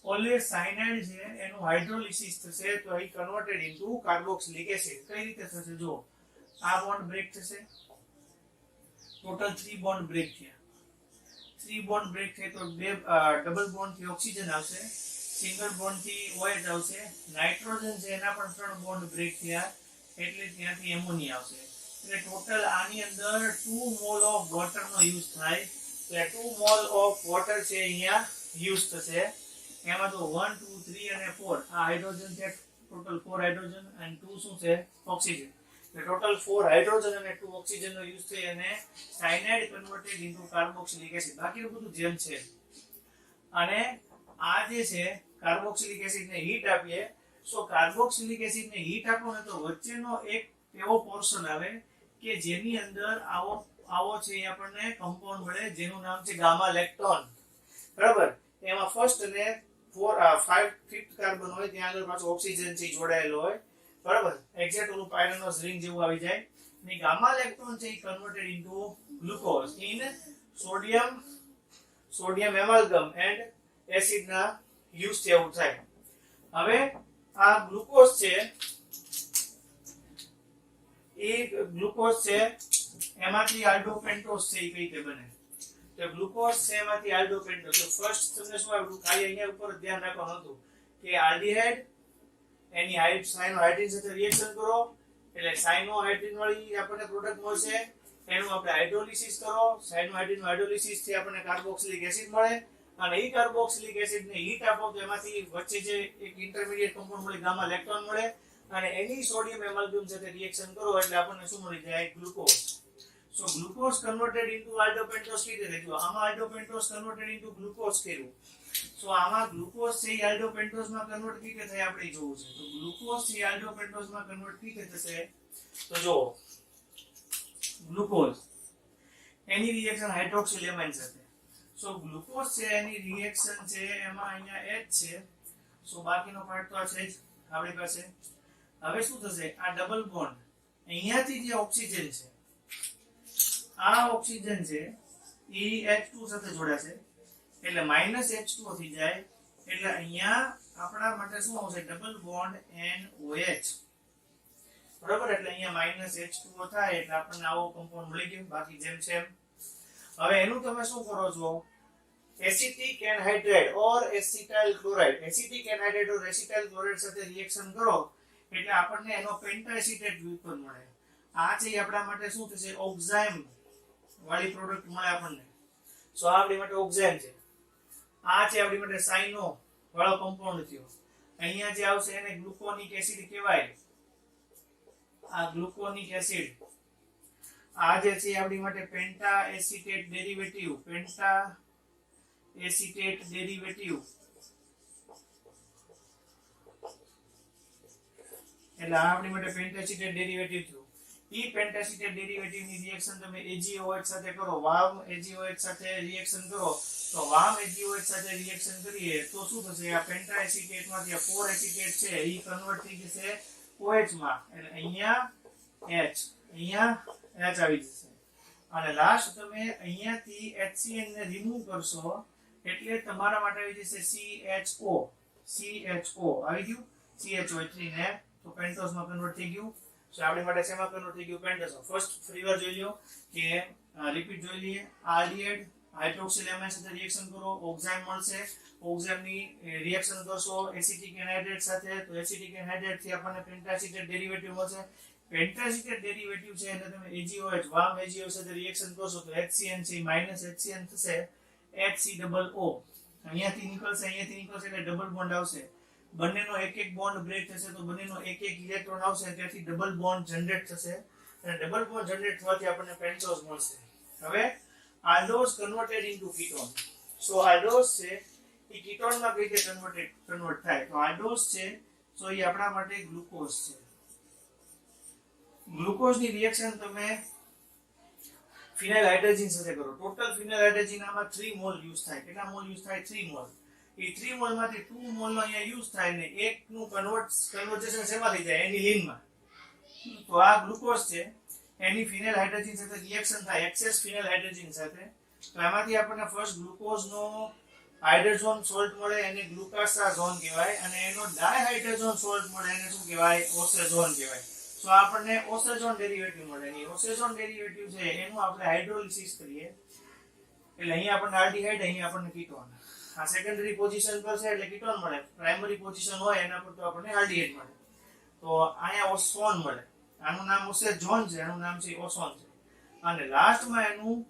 ઓલવેઝ સાયનાઇડ છે એનું હાઇડ્રોલિસિસ થશે તો એ કન્વર્ટેડ ઇન્ટુ કાર્બોક્સિલિક એસિડ કઈ રીતે થશે જો આ બોન્ડ બ્રેક થશે ટોટલ 3 બોન્ડ બ્રેક થયા 3 બોન્ડ બ્રેક થાય તો બે ડબલ બોન્ડ થી ઓક્સિજન આવશે સિંગલ બોન્ડ થી OH આવશે નાઇટ્રોજન છે એના પણ 3 બોન્ડ બ્રેક થયા એટલે ત્યાંથી એમોનિયા આવશે એટલે ટોટલ આની અંદર 2 મોલ ઓફ વોટર નો યુઝ થાય એટલે 2 મોલ ઓફ વોટર છે અહીંયા યુઝ થશે એમાં તો 1 2 3 અને 4 આ હાઇડ્રોજન છે ટોટલ 4 હાઇડ્રોજન અને 2 શું છે ઓક્સિજન એટલે ટોટલ 4 હાઇડ્રોજન અને 2 ઓક્સિજન નો યુઝ થઈ અને cyanide converted into carboxylic acid બાકી બધું જેમ છે અને આ જે છે કાર્બોક્સિલિક એસિડ ને હીટ આપીએ સો કાર્બોક્સિલિક એસિડ ને હીટ આપો ને તો વચ્ચેનો એક એવો પોર્શન આવે કે જેની અંદર આવો છે એ આપણને કમ્પાઉન્ડ મળે જેનું નામ છે ગામા લેક્ટોન બરાબર એમાં ફર્સ્ટ અને 5th કાર્બન હોય ત્યાં આગળ પાછો ઓક્સિજન છે જોડાયેલો હોય બરાબર એક્ઝેક્ટ ઓલું પાયરેનોસ રિંગ જેવું આવી જાય ને ગામા લેક્ટોન છે converted into glucose in sodium amalgam and acid ના યુઝ થી એવું થાય હવે આ ગ્લુકોઝ છે એ ગ્લુકોઝ છે એમાંથી આલ્ડો પેન્ટોઝ છે એ કઈ રીતે બને તો ગ્લુકોઝ છે એમાંથી આલ્ડો પેન્ટોઝ તો ફર્સ્ટ તમને શું આવ્યું ખાલી અહીંયા ઉપર ધ્યાન રાખવાનું હતું કે આલ્ડીહાઇડ એની સાયનોહાઇડ્રીન સાથે રિએક્શન કરો એટલે સાયનોહાઇડ્રીન વાળી આપણને પ્રોડક્ટ મળશે એનું આપણે હાઇડ્રોલિસિસ કરો, સાયનોહાઇડ્રીન હાઇડ્રોલિસિસ થી આપણને કાર્બોક્સિલિક એસિડ મળે અને એ કાર્બોક્સિલિક એસિડ ને હીટ આપો તો એમાંથી વચ્ચે જે એક ઇન્ટરમીડિયેટ કમ્પાઉન્ડ મળે ગામા લેક્ટોન મળે અને એની સોડિયમ એમાલ્ગમ સાથે રિએક્શન કરો એટલે આપણને શું મળી જાય ગ્લુકોઝ. સો ગ્લુકોઝ કન્વર્ટેડ ઇન્ટુ આલ્ડોપેન્ટોસ કઈ રીતે થયું? આમાં આલ્ડોપેન્ટોસ કન્વર્ટેડ ઇન્ટુ ગ્લુકોઝ કર્યું. સો આમાં ગ્લુકોઝ છે એ આલ્ડોપેન્ટોસ માં કન્વર્ટ કઈ રીતે થાય આપણે જોવું છે. તો ગ્લુકોઝ છે આલ્ડોપેન્ટોસ માં કન્વર્ટ કઈ રીતે થશે? તો જો ગ્લુકોઝ એની રિએક્શન હાઇડ્રોક્સિલ એમાઇન સાથે. સો ગ્લુકોઝ છે એની રિએક્શન છે એમાં અહીંયા H છે. સો બાકીનો પાર્ટ તો આ છે જ આપણી પાસે. હવે શું થશે? આ ડબલ બોન્ડ અહીંયાથી જે ઓક્સિજન છે, આ ઓક્સિજન છે એ H2 સાથે જોડાશે એટલે -H2 થઈ જાય એટલે અહીંયા આપણા માટે શું આવશે? Double bond NOH. બરાબર, એટલે અહીંયા -H2O થાય એટલે આપણને આવો કમ્પાઉન્ડ મળી ગયો. બાકી જેમ છે એમ. હવે એનું તમે શું કરો છો? એસિટિક એનહાઇડ્રાઇડ ઓર એસિટાઇલ ક્લોરાઇડ, એસિટિક એનહાઇડ્રાઇડ ઓર એસિટાઇલ ક્લોરાઇડ સાથે રિએક્શન કરો એટલે આપણને એનો પેન્ટાએસિટેટ ઉત્પન્ન મળે. આ છે આપણા માટે શું થશે? ઓક્ઝાઇમ વાળી પ્રોડક્ટ મળે આપણને. સો આ આપણી માટે ઓક્ઝાઇમ છે. આ છે આપણી માટે સાઇનો વાળો કમ્પાઉન્ડ થયો. અહીંયા જે આવશે એને ગ્લુકોનિક એસિડ કહેવાય. આ ગ્લુકોનિક એસિડ. આ જે છે આપણી માટે પેન્ટા એસિટેટ ડેરિવેટિવ, પેન્ટા એસિટેટ ડેરિવેટિવ એટલે આ આપણી માટે પેન્ટાએસિટેટ ડેરિવેટિવ થયું. ઈ પેન્ટાએસિટેટ ડેરિવેટિવ ની રિએક્શન તમે AgOH સાથે કરો, વામ AgOH સાથે રિએક્શન કરો તો વામ AgOH સાથે રિએક્શન કરીએ તો શું થશે? આ પેન્ટાએસિટેટ માંથી આ 4 એસિટેટ છે ઈ કન્વર્ટ થઈ જશે OH માં એટલે અહીંયા H, અહીંયા H આવી જશે અને લાસ્ટ તમે અહીંયાથી HCN ને રિમૂવ કરશો એટલે તમારા માટે આવી જશે CHO આવી ગયું. CHO3 ને તો પેન્ટોસ માં કન્વર્ટ થઈ ગયું. સો આપણી માટે શેમાં કન્વર્ટ થઈ ગયું? પેન્ટોસ. ફર્સ્ટ ફરીવાર જોઈ લો કે રિપીટ જોઈ લઈએ. આલ્ડિહાઇડ હાઇડ્રોક્સિલ એમાઇન સાથે રિએક્શન કરો, ઓક્ઝાઇમ મળશે. ઓક્ઝાઇમ ની રિએક્શન કરશો એસિટિક એનહાઇડ્રેટ સાથે તો એસિટિક એનહાઇડ્રેટ થી આપણને પેન્ટાએસિટેટ ડેરિવેટિવ મળશે. પેન્ટાએસિટેટ ડેરિવેટિવ છે એટલે તમે AgOH વામ AgOH સાથે રિએક્શન કરશો તો HCN છે -HCN થશે HCOO. અહીંયાથી નીકળશે એટલે ડબલ બોન્ડ આવશે. બંનેનો એક એક બોન્ડ બ્રેક થશે તો બંનેનો એક એક ઇલેક્ટ્રોન આવશે ત્યાંથી ડબલ બોન્ડ જનરેટ થશે અને ડબલ બોન્ડ જનરેટ થવાથી આપણને પેન્ટોઝ મળશે. હવે આલ્ડોઝ કન્વર્ટેડ ઇન્ટુ કીટોન. સો આલ્ડોઝ છે એ કીટોન માં કઈ રીતે કન્વર્ટ થાય? તો આલ્ડોઝ છે સો એ આપણા માટે ગ્લુકોઝ છે. ગ્લુકોઝ ની રિએક્શન તમે ફિનાઇલ હાઇડ્રોજન સાથે કરો. ટોટલ ફિનાઇલ હાઇડ્રોજન આમાં 3 મોલ યુઝ થાય. કેટલા મોલ યુઝ થાય? 3 મોલ. એ 3 મોલ માંથી 2 મોલ નો અહીંયા યુઝ થાય ને એક નું કન્વર્ઝેશન શેમાં થઈ જાય? એનિલીન માં. તો આ ગ્લુકોઝ છે એની ફિનાઇલ હાઇડ્રોજન સાથે રિએક્શન થાય એક્સેસ ફિનાઇલ હાઇડ્રોજન સાથે તો એમાંથી આપણને ફર્સ્ટ ગ્લુકોઝ નો હાઇડ્રોજન સોલ્ટ મળે એને ગ્લુકાસાઝોન કહેવાય અને એનો ડાયહાઇડ્રોજન સોલ્ટ મળે એને શું કહેવાય? ઓસેઝોન કહેવાય. સો આપણને ઓસેઝોન ડેરિવેટિવ મળે. એ ઓસેઝોન ડેરિવેટિવ છે એનું આપણે હાઇડ્રોલિસિસ કરીએ એટલે અહીં આપણને આલ્ડિહાઇડ, અહીં આપણને કીટોન. આ સેકન્ડરી પોઝિશન પર છે એટલે કીટોન મળે. પ્રાઇમરી પોઝિશન હોય એના પર તો આપણને આલ્ડિહાઇડ મળે. તો અહીંયા ઓસોન મળે. આનું નામ ઓસેઝોન છે, આનું નામ છે ઓસોન છે. અને લાસ્ટમાં એનું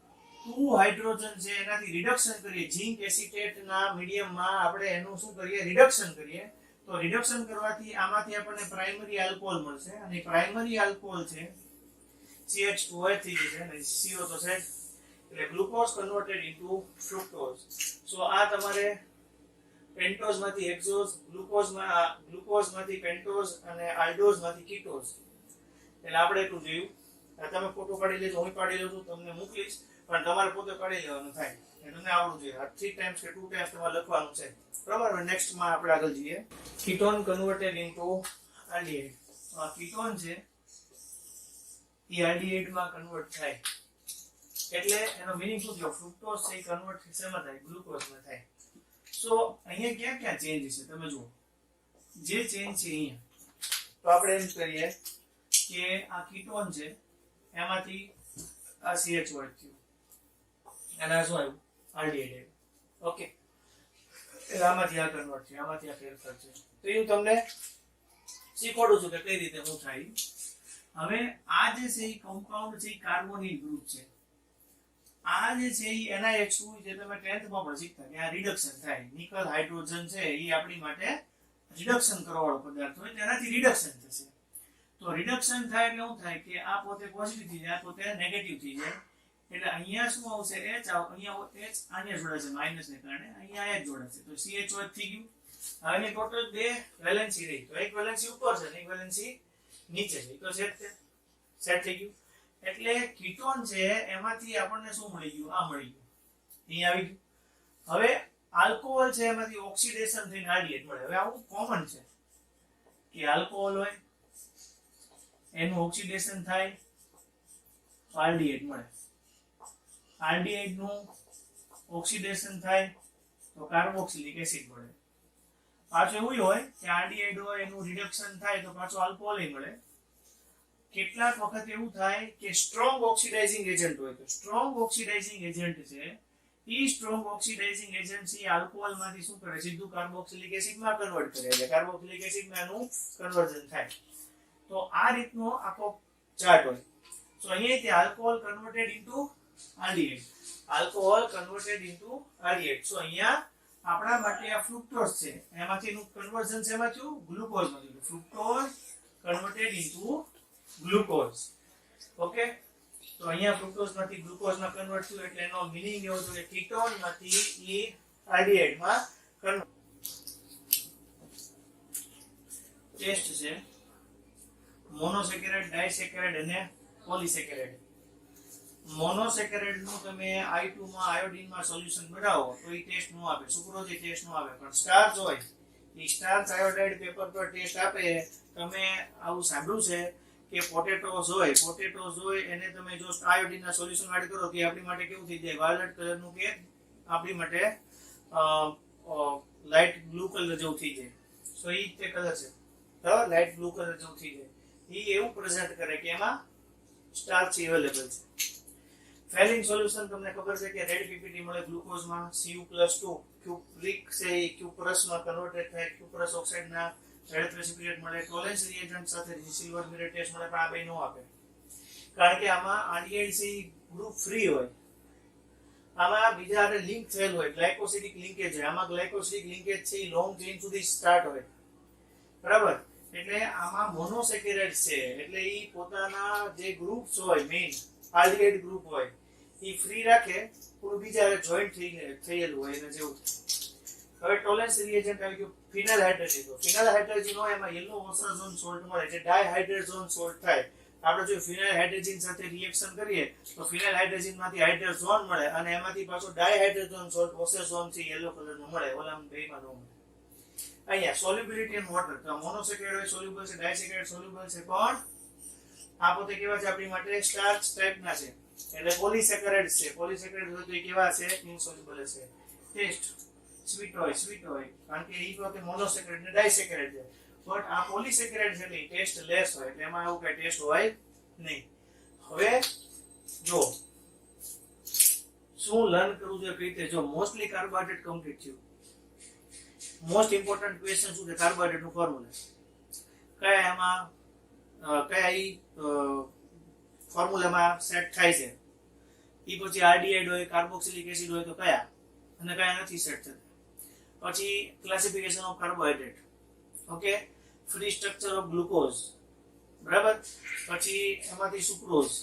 2 હાઇડ્રોજન છે એનાથી રિડક્શન કરીએ. ઝિંક એસિટેટ ના મીડિયમમાં આપણે એનું શું કરીએ? રિડક્શન કરીએ. તો રિડક્શન કરવાથી આમાંથી આપણને પ્રાઇમરી આલ્કોહોલ મળશે અને પ્રાઇમરી આલ્કોહોલ છે CH2OH થઈ જશે અને CO તો છે એટલે ગ્લુકોઝ કન્વર્ટેડ ઇન્ટુ ફ્રુક્ટોઝ. સો આ તમારે પેન્ટોઝ માંથી હેક્સોઝ, ગ્લુકોઝ માંથી પેન્ટોઝ અને આલ્ડોઝ માંથી કીટોઝ. એટલે આપણે એટલું જોયું. તમે ફોટો પાડી લેજો, હું પાડી લઉં છું, તમને મોકલીશ પણ તમારે પોતે પાડી લેવાનું થાય. તમને આવડવું જોઈએ. 3 ટાઈમ્સ કે 2 ટાઈમ્સ તમારે લખવાનું છે. બરાબર. નેક્સ્ટ માં આપણે આગળ જઈએ. Ketone converted into aldehyde. આ કીટોન છે એ આલ્ડિહાઇડ માં કન્વર્ટ થાય એટલે એનો મીનિંગ શું થયો? ફ્રુક્ટોઝ છે એ કન્વર્ટ શેમાં થાય? ગ્લુકોઝ માં થાય. સો અહીંયા ક્યાં ક્યાં ચેન્જ છે તમે જુઓ. જે ચેન્જ છે અહીંયા તો આપણે એમ કરીએ કે આ કીટોન છે એમાંથી આ CH થયું અને આ શું આવ્યું? આલ્ડિહાઇડ. ઓકે, આમાંથી આ કન્વર્ટ છે, આમાંથી આ ફેરફાર છે. તો હું તમને શીખવાડું છું કે કઈ રીતે શું થાય. હવે આ જે છે એ કમ્પાઉન્ડ છે એ કાર્બોનિલ ગ્રુપ છે. આ જે છે એ NiH2 જે તમે 10th માં પણ શીખતા કે આ રિડક્શન થાય. નિકલ હાઇડ્રોજન છે એ આપણી માટે રિડક્શન કરવાવાળો પદાર્થ હોય તેનાથી રિડક્શન થશે. તો રિડક્શન થાય એટલે શું થાય કે આ પોતે પોઝિટિવ થઈ જાય, આ પોતે નેગેટિવ થઈ જાય. એટલે અહીંયા શું આવશે H, અહીંયા H આને જોડાશે માઈનસ ને કારણે, અહીંયા H જોડાશે તો CH2 થઈ ગયું. હવે ટોટલ બે વેલેન્સી રહી, તો એક વેલેન્સી ઉપર છે અને એક વેલેન્સી નીચે છે, તો સેટ થઈ ગયું. એટલે કીટોન છે એમાંથી આપણને શું મળી ગયું, આ મળી ગયું, અહીં આવી ગયું. હવે આલ્કોહોલ છે એમાંથી ઓક્સિડેશન થઈને આલ્ડીહાઇડ મળે. હવે આવું કોમન છે કે આલ્કોહોલ હોય એનું ઓક્સિડેશન થાય તો આલ્ડીહાઇડ મળે, આલ્ડીહાઇડ નું ઓક્સિડેશન થાય તો કાર્બોક્સિલિક એસિડ મળે. પાછું એવું હોય કે આલ્ડીહાઇડ હોય એનું રિડક્શન થાય તો પાછું આલ્કોહોલ મળે. કેટલાક વખત એવું થાય કે સ્ટ્રોંગ ઓક્સિડાઇઝિંગ એજન્ટ હોય તો સ્ટ્રોંગ ઓક્સિડાઇઝિંગ એજન્ટ છે એ સ્ટ્રોંગ ઓક્સિડાઇઝિંગ એજન્ટ છે આલ્કોહોલ માંથી શું કરે, સીધું કાર્બોક્સિલિક એસિડ માં કન્વર્ટ કરે, એટલે કાર્બોક્સિલિક એસિડ માં એનું કન્વર્ઝન થાય. તો આ રીતનો આખો ચાર્ટ હોય. સો અહીંયા તે alcohol converted into aldehyde, alcohol converted into aldehyde. So અહીંયા આપણા માટે આ ફ્રુક્ટોઝ છે એમાંથીનું કન્વર્ઝન છે એમાં થયું ગ્લુકોઝ માં થયું, fructose converted into glucose. Okay, તો અહીંયા ફ્રુક્ટોઝ માંથી ગ્લુકોઝ માં કન્વર્ટ થયું એટલે એનો મીનિંગ એવો થયો કે કીટોન માંથી એ આલ્ડીહાઇડ માં કન્વર્ટ. ટેસ્ટ છે મોનોસેકેરાઇડ, ડાયસેકેરાઇડ અને પોલીસેકેરાઇડ. મોનોસેકેરાઇડ નું તમે I2 માં આયોડીન માં સોલ્યુશન બનાવો તો એ ટેસ્ટ નો આપે, સુક્રોઝ એ ટેસ્ટ નો આપે. પણ સ્ટાર્ચ હોય એ સ્ટાર્ચ આયોડાઇડ પેપર પર ટેસ્ટ આપે. તમે આવું સાંભળ્યું છે કે પોટેટોઝ હોય એને તમે જો આયોડીન ના સોલ્યુશન એડ કરો તો આપણી માટે કેવું થઈ જાય, વાયોલેટ કલર નું કે આપણી માટે લાઇટ બ્લુ કલર જેવું થઈ જાય. સો એ તે કલર છે, બરાબર, લાઇટ બ્લુ કલર જેવું થઈ જાય. એ એવું પ્રેઝન્ટ કરે કે એમાં સ્ટાર્ચ અવેલેબલ છે. ફેલિંગ સોલ્યુશન તમને ખબર છે કે રેડ પીપીટી મળે ગ્લુકોઝમાં, Cu+2 ક્યુપ્રિક છે એ ક્યુપ્રસ માં કન્વર્ટેડ થાય, ક્યુપ્રસ ઓક્સાઇડ ના રેડ પ્રેસિપિટેટ મળે. ટોલેન્સ રિએજન્ટ સાથે સિલ્વર મિરર ટેસ્ટ મળે, પણ આ બે નો આપે કારણ કે આમાં આલ્ડીહાઇડ છે ગ્રુપ ફ્રી હોય, આમાં બીજા હારે લિંક થયેલ હોય, ગ્લાયકોસિડિક લિંકેજ હોય. આમાં ગ્લાયકોસિડિક લિંકેજ છે એ લોંગ ચેઇન સુધી સ્ટાર્ટ હોય, બરાબર. એટલે આમાં મોનોસેકેરાઇડ છે એટલે એ પોતાના જે ગ્રુપ્સ હોય મેઇન આલ્ડીહાઇડ ગ્રુપ હોય એ ફ્રી રાખે, પૂરું બીજા હારે જોઈન્ટ થયેલું હોય એને જેવું. હવે ટોલેન્સ રિએજન્ટ આવી ગયું ફિનાઇલ હાઇડ્રોજન. તો ફિનાઇલ હાઇડ્રોજન હોય એમાં યલો ઓસ્ટ્રાઝોન સોલ્ટ મળે એટલે ડાયહાઇડ્રોજન સોલ્ટ થાય. આપણે જો ફિનાઇલ હાઇડ્રોજન સાથે રિએક્શન કરીએ તો ફિનાઇલ હાઇડ્રોજન માંથી હાઇડ્રોઝોન મળે અને એમાંથી પાછો ડાયહાઇડ્રોજન સોલ્ટ ઓસ્ટ્રાઝોન છે યલો કલર નું મળે, ઓલામાં બેમાં નો મળે. અહીંયા સોલ્યુબિલિટી ઇન વોટર, તો મોનોસેકેરાઇડ સોલ્યુબલ છે, ડાયસેકેરાઇડ સોલ્યુબલ છે, પણ આ પોતે કેવા છે આપણી માટે સ્ટાર્ચ ટાઈપના છે એટલે પોલીસેકેરાઇડ છે. પોલીસેકેરાઇડ હોય તો એ કેવા છે, ઇનસોલ્યુબલ છે. ટેસ્ટ સ્વીટ હોય કારણ કે એ પોતે મોનોસેકેરાઇડ ને ડાયસેકેરાઇડ છે, બટ આ પોલીસેકેરાઇડ છે એટલે ટેસ્ટ લેસ હોય એટલે એમાં એવું કઈ ટેસ્ટ હોય નહીં. હવે જો શું લર્ન કરવું જોઈએ કઈ રીતે, જો મોસ્ટલી કાર્બોહાઈડ્રેટ કમ્પ્લીટ થયું. મોસ્ટ ઇમ્પોર્ટન્ટ ક્વેશ્ચન શું છે, કાર્બોહાઈડ્રેટ નું ફોર્મ્યુલા કયા એમાં કયા ફોર્મ્યુલામાં સેટ થાય છે, એ પછી આલ્ડીહાઇડ હોય, કાર્બોક્સિલિક એસિડ હોય તો કયા અને કયા નથી સેટ થતા. પછી classification of carbohydrate, okay, free structure of glucose, બરાબર. પછી એમાંથી સુક્રોઝ,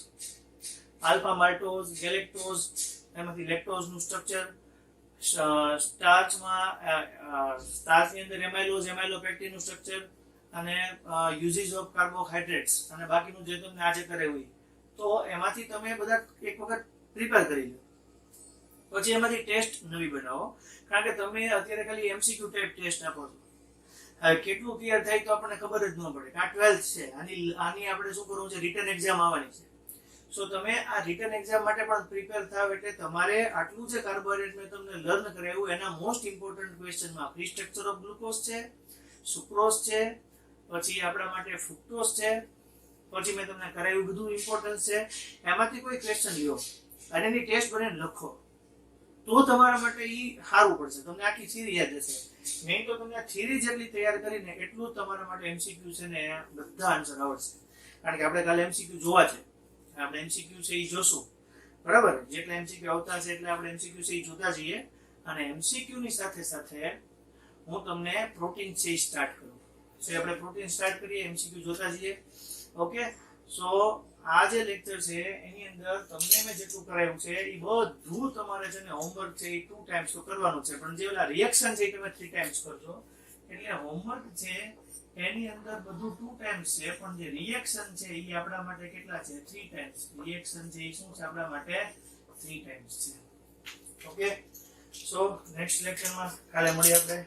આલ્ફા માલ્ટોઝ, ગેલેક્ટોઝ, એમાંથી લેક્ટોઝ નું સ્ટ્રક્ચર, સ્ટાર્ચની અંદર એમાઇલોઝ, એમાઇલોપેક્ટિન નું સ્ટ્રક્ચર અને યુઝેજ ઓફ કાર્બોહાઈડ્રેટ્સ અને બાકીનું જે તમને આજે કરાવ્યું તો એમાંથી તમે બધા એક વખત પ્રિપેર કરી લો. પછી એમાંથી ટેસ્ટ નવી બનાવો કારણ કે તમે અત્યારે ખાલી MCQ ટાઈપ ટેસ્ટ આપો છો. હવે કેટલું ક્લિયર થાય તો આપણને ખબર જ ન પડે. આ 12th છે, આની આપણે શું કરવું છે, રિટર્ન એક્ઝામ આવવાની છે. સો તમે આ રિટર્ન એક્ઝામ માટે પણ પ્રિપેર થાવ એટલે તમારે આટલું જે કાર્બોહાઈડ્રેટ મેં તમને લર્ન કરાવ્યું એના મોસ્ટ ઇમ્પોર્ટન્ટ ક્વેશ્ચનમાં ફ્રી સ્ટ્રક્ચર ઓફ ગ્લુકોઝ છે, સુક્રોઝ છે, પછી આપણા માટે ફ્રુક્ટોઝ છે, પછી મેં તમને કરાવ્યું બધું ઇમ્પોર્ટન્સ છે. એમાંથી કોઈ ક્વેશ્ચન લ્યો અને એની ટેસ્ટ બનાવીને લખો તો તમારા માટે એ સારું પડશે. તમને આખી થિયરી યાદ હશે. મેં તો તમને આ થિયરી જેટલી તૈયાર કરીને એટલું તમારા માટે MCQ છે ને બધા આન્સર આવડશે. કારણ કે આપણે કાલે એમસીક્યુ જોવા છે, આપણે એમસીક્યુ છે એ જોશું, બરાબર. જેટલા એમસીક્યુ આવતા છે એટલે આપણે એમસીક્યુ છે એ જોતા જઈએ. અને એમસીક્યુ ની સાથે સાથે હું તમને પ્રોટીન છે સ્ટાર્ટ કરું. સો આપણે પ્રોટીન સ્ટાર્ટ કરીએ, એમસીક્યુ જોતા જઈએ. ઓકે, સો આ જે લેક્ચર છે એની અંદર તમને મેં જેટલું કરાવ્યું છે એ બધું તમારે છે ને હોમવર્ક છે એ 2 ટાઈમ્સ તો કરવાનું છે, પણ જે ઓલા રિએક્શન છે એ તમે 3 ટાઈમ્સ કરજો. એટલે હોમવર્ક છે એની અંદર બધું 2 ટાઈમ્સ છે, પણ જે રિએક્શન છે એ આપણા માટે કેટલા છે? 3 ટાઈમ્સ. રિએક્શન છે એ શું છે આપણા માટે? 3 ટાઈમ્સ છે. ઓકે, સો નેક્સ્ટ લેક્ચરમાં કાલે મળીએ આપણે.